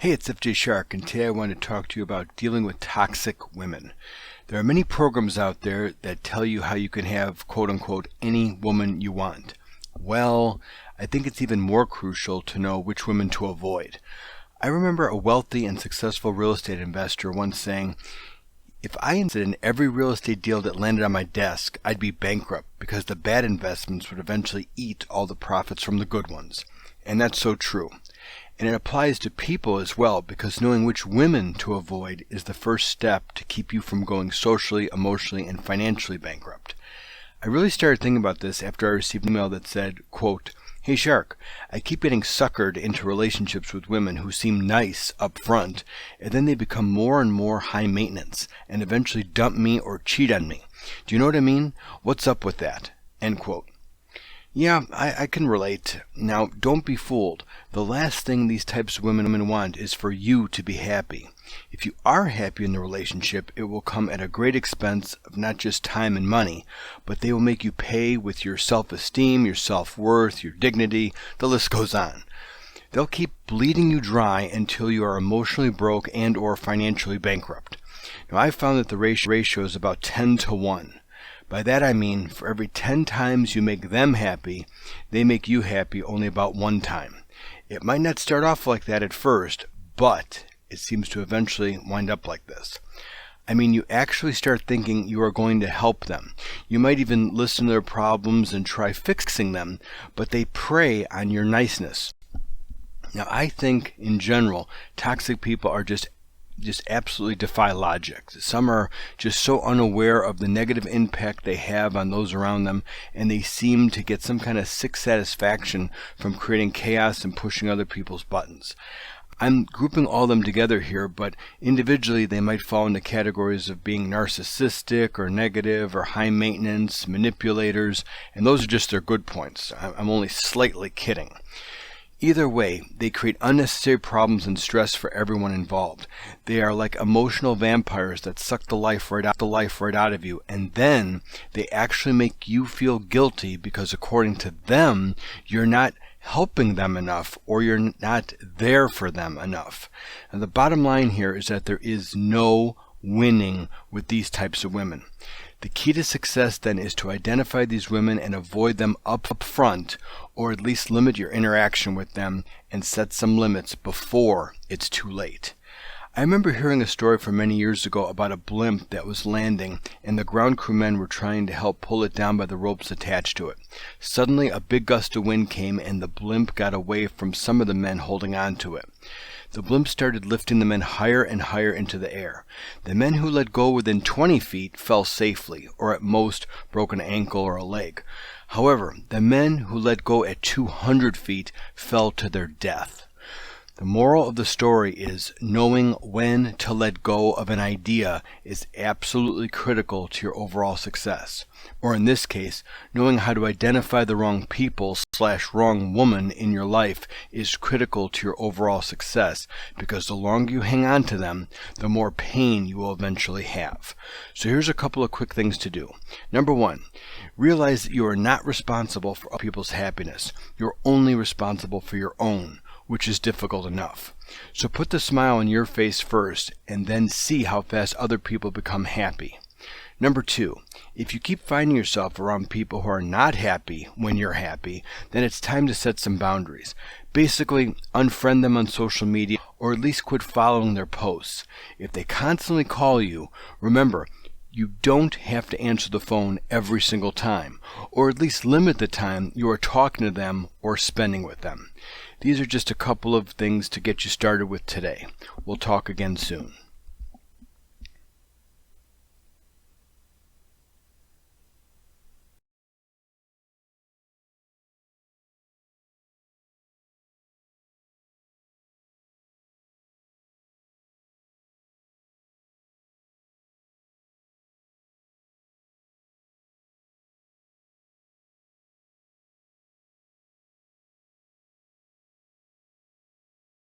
Hey, it's FJ Shark, and today I want to talk to you about dealing with toxic women. There are many programs out there that tell you how you can have, quote unquote, any woman you want. Well, I think it's even more crucial to know which women to avoid. I remember a wealthy and successful real estate investor once saying, if I invested in every real estate deal that landed on my desk, I'd be bankrupt because the bad investments would eventually eat all the profits from the good ones. And that's so true. And it applies to people as well, because knowing which women to avoid is the first step to keep you from going socially, emotionally, and financially bankrupt. I really started thinking about this after I received an email that said, quote, "Hey Shark, I keep getting suckered into relationships with women who seem nice up front, and then they become more and more high maintenance, and eventually dump me or cheat on me. Do you know what I mean? What's up with that?" End quote. Yeah, I can relate. Now, don't be fooled. The last thing these types of women want is for you to be happy. If you are happy in the relationship, it will come at a great expense of not just time and money, but they will make you pay with your self-esteem, your self-worth, your dignity, the list goes on. They'll keep bleeding you dry until you are emotionally broke and or financially bankrupt. Now, I've found that the ratio is about 10 to 1. By that I mean, for every 10 times you make them happy, they make you happy only about 1 time. It might not start off like that at first, but it seems to eventually wind up like this. I mean, you actually start thinking you are going to help them. You might even listen to their problems and try fixing them, but they prey on your niceness. Now, I think, in general, toxic people are just absolutely defy logic. Some are just so unaware of the negative impact they have on those around them, and they seem to get some kind of sick satisfaction from creating chaos and pushing other people's buttons. I'm grouping all of them together here, but individually they might fall into categories of being narcissistic or negative or high maintenance, manipulators, and those are just their good points. I'm only slightly kidding. Either way, they create unnecessary problems and stress for everyone involved. They are like emotional vampires that suck the life right out of you, and then they actually make you feel guilty because according to them, you're not helping them enough or you're not there for them enough. And the bottom line here is that there is no winning with these types of women. The key to success then is to identify these women and avoid them up front, or at least limit your interaction with them and set some limits before it's too late. I remember hearing a story from many years ago about a blimp that was landing and the ground crew men were trying to help pull it down by the ropes attached to it. Suddenly a big gust of wind came and the blimp got away from some of the men holding on to it. The blimp started lifting the men higher and higher into the air. The men who let go within 20 feet fell safely, or at most broke an ankle or a leg. However, the men who let go at 200 feet fell to their death. The moral of the story is knowing when to let go of an idea is absolutely critical to your overall success. Or in this case, knowing how to identify the wrong people / wrong woman in your life is critical to your overall success, because the longer you hang on to them, the more pain you will eventually have. So here's a couple of quick things to do. Number 1, realize that you are not responsible for other people's happiness. You're only responsible for your own, which is difficult enough. So put the smile on your face first, and then see how fast other people become happy. Number 2, if you keep finding yourself around people who are not happy when you're happy, then it's time to set some boundaries. Basically, unfriend them on social media, or at least quit following their posts. If they constantly call you, remember, you don't have to answer the phone every single time, or at least limit the time you are talking to them or spending with them. These are just a couple of things to get you started with today. We'll talk again soon.